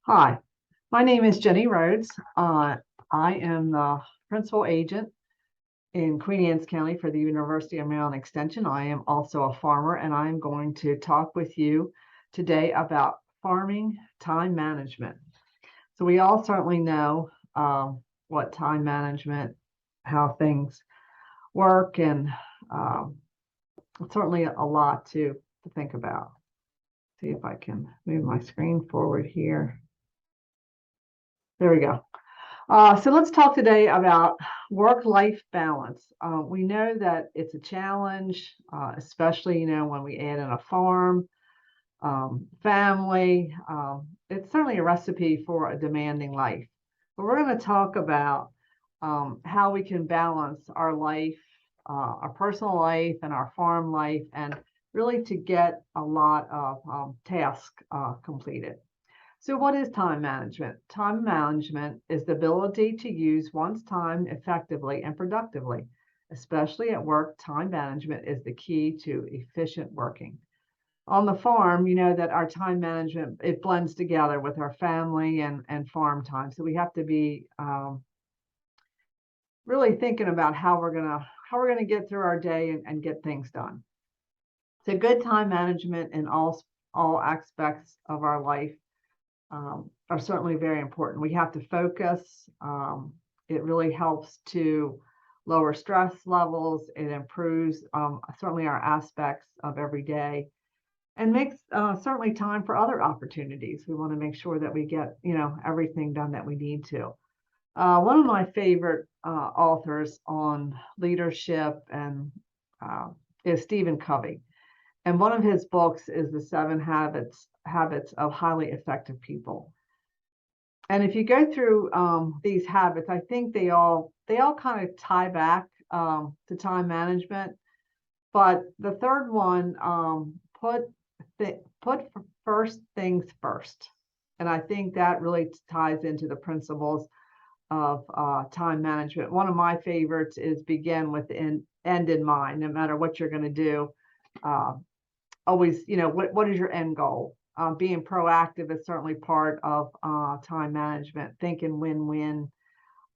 Hi, my name is Jenny Rhodes. I am the principal agent in Queen Anne's County for the University of Maryland Extension. I am also a farmer, and I'm going to talk with you today about farming time management. So we all certainly know what time management, how things work, and um, certainly a lot to think about. See if I can move my screen forward here. There we go. So let's talk today about work-life balance. We know that it's a challenge, especially, when we add in a farm, family. It's certainly a recipe for a demanding life. But we're going to talk about how we can balance our life, our personal life and our farm life, and really to get a lot of tasks completed. So what is time management? Time management is the ability to use one's time effectively and productively. Especially at work, time management is the key to efficient working. On the farm, you know that our time management, it blends together with our family and farm time. So we have to be really thinking about how we're gonna get through our day and get things done. So good time management in all aspects of our life are certainly very important. We have to focus. It really helps to lower stress levels. It improves certainly our aspects of every day and makes certainly time for other opportunities. We want to make sure that we get, everything done that we need to. One of my favorite authors on leadership and is Stephen Covey. And one of his books is The Seven Habits of Highly Effective People. And if you go through these habits, I think they all kind of tie back to time management. But the third one, put first things first, and I think that really ties into the principles of time management. One of my favorites is begin with end in mind. No matter what you're going to do, uh, always, what is your end goal? Being proactive is certainly part of time management, thinking win-win,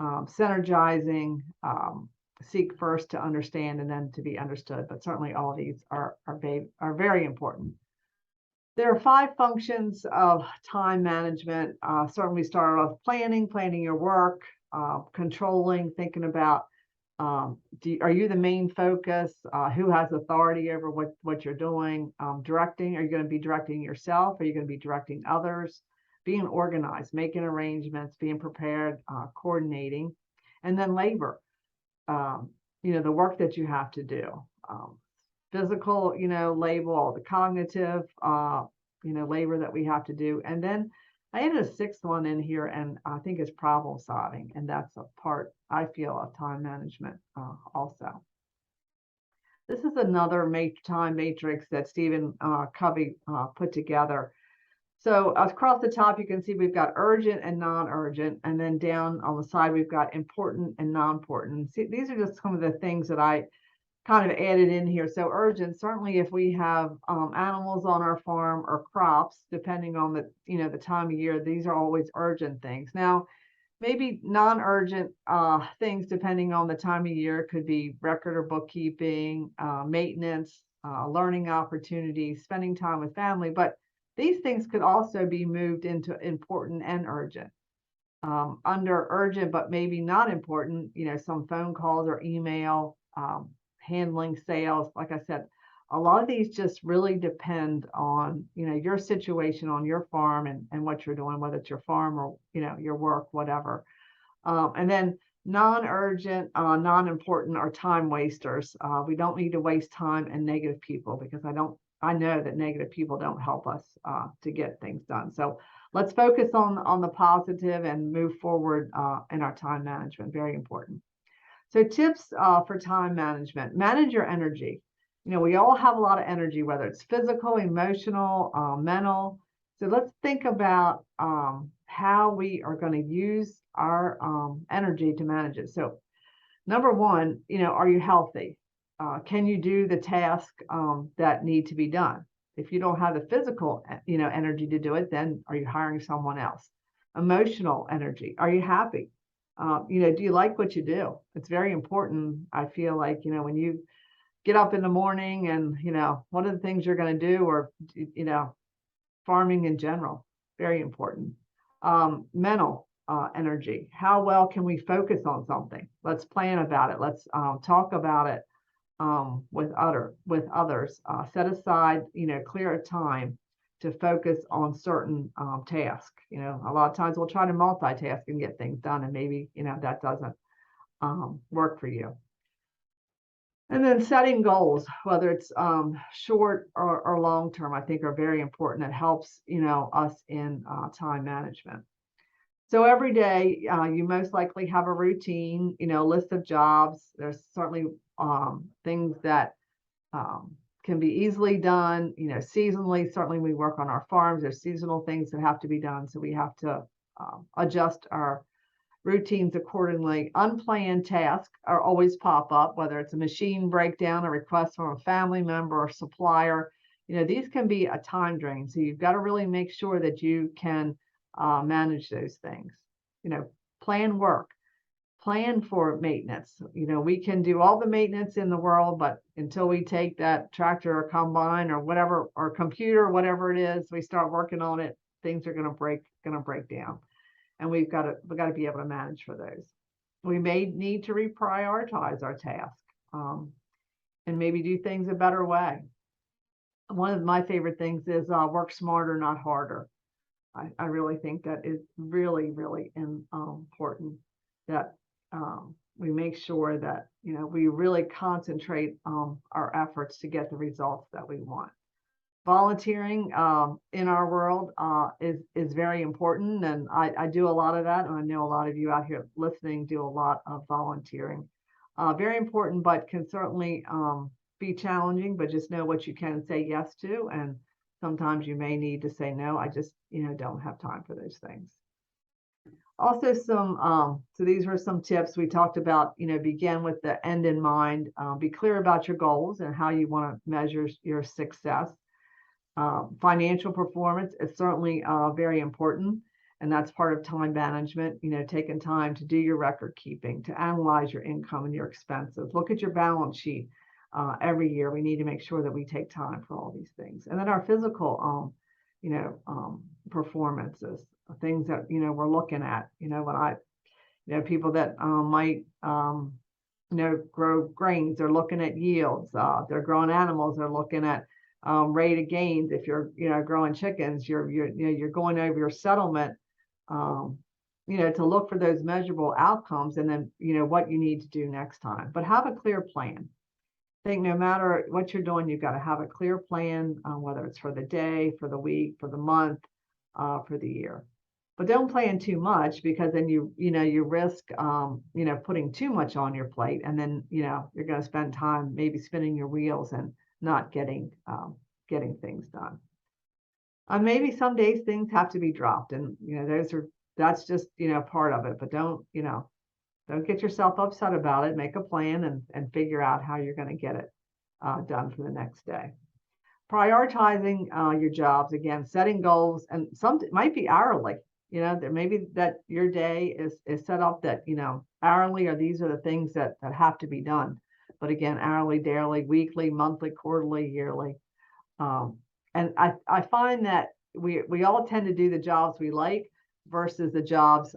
synergizing, seek first to understand and then to be understood. But certainly all of these are very important. There are 5 functions of time management. Certainly start off planning your work, controlling, thinking about are you the main focus? Who has authority over what you're doing? Directing, are you going to be directing yourself? Are you going to be directing others? Being organized, making arrangements, being prepared, coordinating. And then labor, the work that you have to do. Physical, labor, all the cognitive, labor that we have to do. And then I added a 6th one in here, and I think it's problem solving, and that's a part, I feel, of time management also. This is another time matrix that Stephen Covey put together. So across the top, you can see we've got urgent and non-urgent, and then down on the side, we've got important and non-important. See, these are just some of the things that I kind of added in here. So urgent, certainly if we have animals on our farm or crops, depending on the time of year, these are always urgent things. Now, maybe non-urgent things, depending on the time of year, could be record or bookkeeping, maintenance, learning opportunities, spending time with family. But these things could also be moved into important and urgent. Under urgent, but maybe not important, some phone calls or email, handling sales. Like I said, a lot of these just really depend on, your situation on your farm and what you're doing, whether it's your farm or, your work, whatever. And then non-urgent, non-important are time wasters. We don't need to waste time and negative people, because I know that negative people don't help us to get things done. So let's focus on the positive and move forward in our time management. Very important. So tips for time management: manage your energy. We all have a lot of energy, whether it's physical, emotional, mental. So let's think about how we are going to use our energy to manage it. So number one, are you healthy? Can you do the tasks that need to be done? If you don't have the physical, energy to do it, then are you hiring someone else? Emotional energy. Are you happy? Do you like what you do? It's very important. I feel like, when you get up in the morning and, what are the things you're going to do, or, farming in general, very important. Mental energy. How well can we focus on something? Let's plan about it. Let's talk about it with others. Set aside, clear time to focus on certain tasks. A lot of times we'll try to multitask and get things done, and maybe that doesn't work for you. And then setting goals, whether it's short or long term, I think are very important. It helps us in time management. So every day, you most likely have a routine, list of jobs. There's certainly things that can be easily done, seasonally. Certainly, we work on our farms. There's seasonal things that have to be done, so we have to adjust our routines accordingly. Unplanned tasks are always pop up, whether it's a machine breakdown, a request from a family member or supplier. These can be a time drain. So you've got to really make sure that you can manage those things. Plan work, plan for maintenance. We can do all the maintenance in the world, but until we take that tractor or combine or whatever, or computer, whatever it is, we start working on it, things are going to break down. And we've got to be able to manage for those. We may need to reprioritize our task and maybe do things a better way. One of my favorite things is work smarter, not harder. I really think that is really, really important, that we make sure that we really concentrate our efforts to get the results that we want. Volunteering in our world is very important, and I do a lot of that, and I know a lot of you out here listening do a lot of volunteering. Very important, but can certainly be challenging, but just know what you can say yes to, and sometimes you may need to say no. I just don't have time for those things. Also, so these were some tips we talked about. Begin with the end in mind. Be clear about your goals and how you want to measure your success. Financial performance is certainly very important, and that's part of time management. Taking time to do your record keeping, to analyze your income and your expenses. Look at your balance sheet every year. We need to make sure that we take time for all these things. And then our physical, performances, things that we're looking at. When people that might grow grains, they're looking at yields. They're growing animals, they're looking at rate of gains. If you're growing chickens, you're going over your settlement to look for those measurable outcomes, and then what you need to do next time. But have a clear plan. I think no matter what you're doing, you've got to have a clear plan, whether it's for the day, for the week, for the month, for the year. But don't plan too much, because then you risk putting too much on your plate, and then you're going to spend time maybe spinning your wheels and not getting things done. Maybe some days things have to be dropped, and that's just part of it. But don't get yourself upset about it. Make a plan and figure out how you're going to get it done for the next day. Prioritizing your jobs, again, setting goals, and some might be hourly. There maybe that your day is set up that hourly, or these are the things that have to be done. But again, hourly, daily, weekly, monthly, quarterly, yearly. And I find that we all tend to do the jobs we like versus the jobs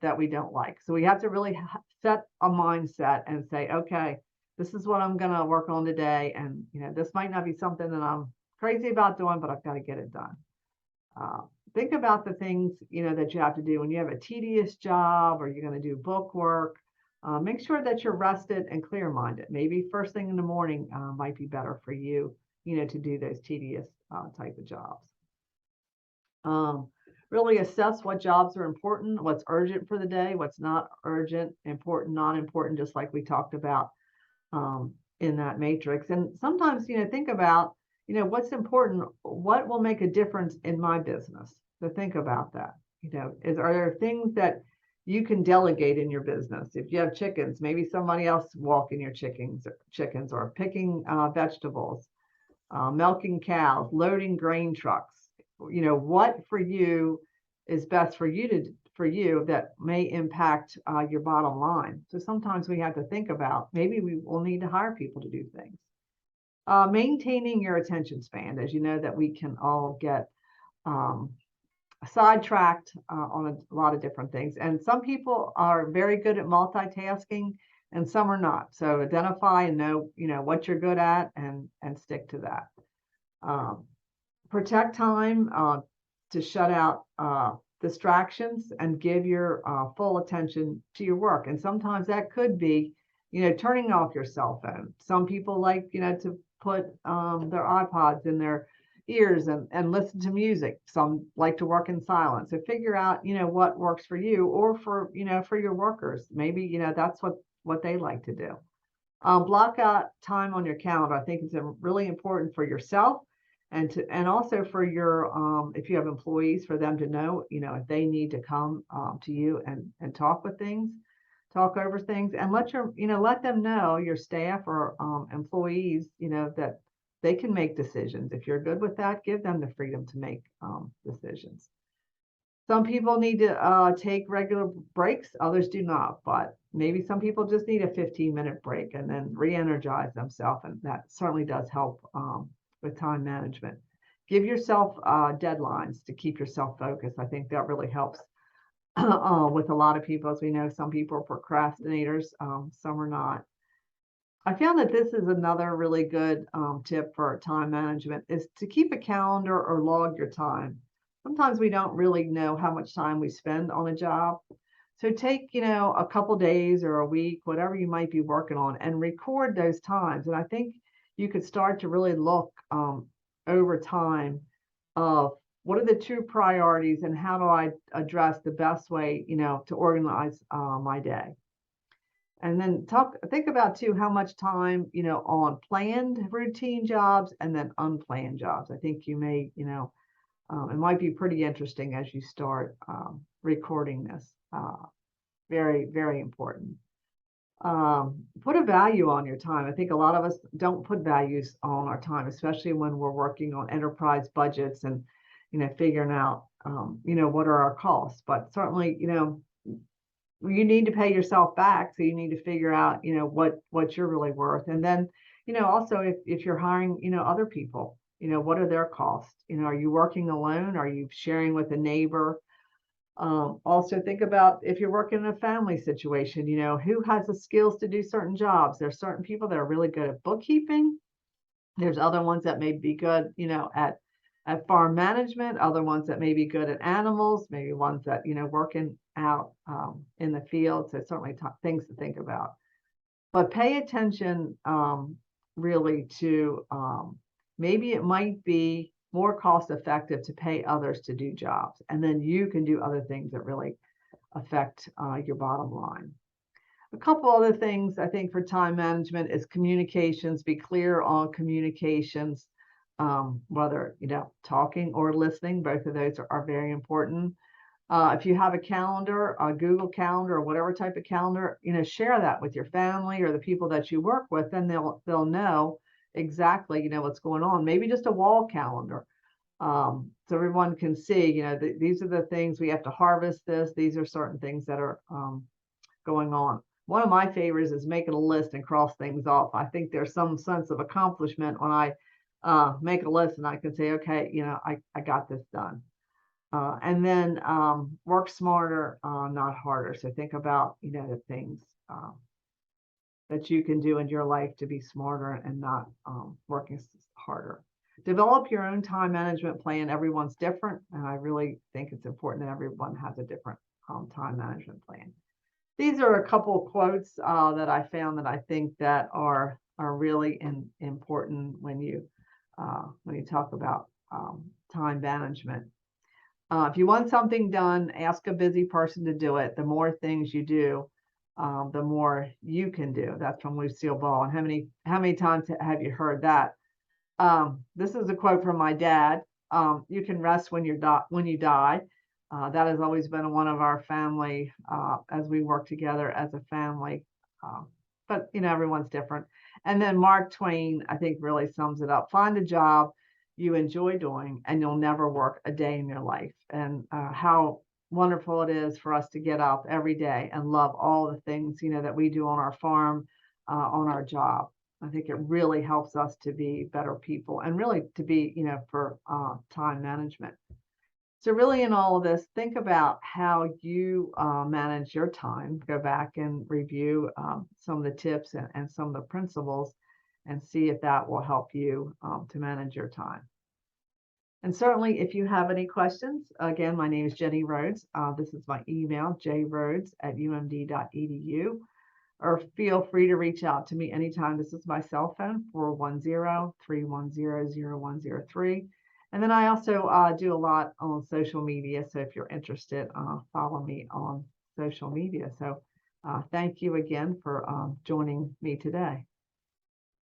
that we don't like. So we have to really set a mindset and say, okay, this is what I'm going to work on today. And, this might not be something that I'm crazy about doing, but I've got to get it done. Think about the things, that you have to do when you have a tedious job, or you're going to do book work. Make sure that you're rested and clear-minded. Maybe first thing in the morning might be better for you, to do those tedious type of jobs. Really assess what jobs are important, what's urgent for the day, what's not urgent, important, not important, just like we talked about in that matrix. And sometimes, think about, what's important, what will make a difference in my business. So think about that. Are there things that you can delegate in your business? If you have chickens, maybe somebody else walking your chickens or picking vegetables. milking cows, loading grain trucks. What for you is best for you that may impact your bottom line. So sometimes we have to think about maybe we will need to hire people to do things. Maintaining your attention span, as you know that we can all get um, sidetracked on a lot of different things. And some people are very good at multitasking and some are not. So identify and know, what you're good at and stick to that. Um, Protect time to shut out distractions and give your full attention to your work. And sometimes that could be, turning off your cell phone. Some people like, to put their iPods in their ears and listen to music. Some like to work in silence. So figure out, what works for you or for your workers. Maybe, that's what they like to do. Block out time on your calendar. I think it's really important for yourself and also for your if you have employees, for them to know, if they need to come to you and talk over things, and let them know, your staff or employees, that they can make decisions. If you're good with that, give them the freedom to make decisions. Some people need to take regular breaks, others do not, but maybe some people just need a 15-minute break and then re-energize themselves, and that certainly does help with time management. Give yourself deadlines to keep yourself focused. I think that really helps with a lot of people. As we know, some people are procrastinators, some are not. I found that this is another really good tip for time management, is to keep a calendar or log your time. Sometimes we don't really know how much time we spend on a job. So take, a couple days or a week, whatever you might be working on, and record those times. And I think you could start to really look over time of what are the true priorities and how do I address the best way, to organize my day. And then think about too, how much time, on planned routine jobs and then unplanned jobs. I think you may, it might be pretty interesting as you start recording this. Very, very important. Put a value on your time. I think a lot of us don't put values on our time, especially when we're working on enterprise budgets and, figuring out, what are our costs. But certainly, you need to pay yourself back. So you need to figure out, what you're really worth. And then, also if you're hiring, other people, what are their costs? Are you working alone? Are you sharing with a neighbor? Also think about if you're working in a family situation, who has the skills to do certain jobs. There's certain people that are really good at bookkeeping. There's other ones that may be good, at farm management, other ones that may be good at animals, maybe ones that, working out in the field. So certainly things to think about. But pay attention really to maybe it might be more cost effective to pay others to do jobs. And then you can do other things that really affect your bottom line. A couple other things I think for time management is communications. Be clear on communications, whether, talking or listening. Both of those are very important. If you have a calendar, a Google Calendar or whatever type of calendar, share that with your family or the people that you work with, and they'll know exactly, what's going on. Maybe just a wall calendar, so everyone can see, these are the things we have to harvest this. These are certain things that are going on. One of my favorites is making a list and cross things off. I think there's some sense of accomplishment when I make a list and I can say, okay, I got this done. And then work smarter, not harder. So think about, the things that you can do in your life to be smarter and not working harder. Develop your own time management plan. Everyone's different, and I really think it's important that everyone has a different time management plan. These are a couple of quotes that I found that I think that are really important when you talk about time management. If you want something done, ask a busy person to do it. The more things you do, the more you can do. That's from Lucille Ball. And how many times have you heard that? This is a quote from my dad. You can rest when you die. That has always been one of our family as we work together as a family. but everyone's different. And then Mark Twain, I think, really sums it up. Find a job you enjoy doing, and you'll never work a day in your life. And how wonderful it is for us to get up every day and love all the things, that we do on our farm, on our job. I think it really helps us to be better people and really to be, for time management. So really in all of this, think about how you manage your time. Go back and review some of the tips and some of the principles and see if that will help you to manage your time. And certainly if you have any questions, again, my name is Jenny Rhodes. This is my email, jrhodes@umd.edu, or feel free to reach out to me anytime. This is my cell phone, 410-310-0103. And then I also do a lot on social media. So if you're interested, follow me on social media. So thank you again for joining me today.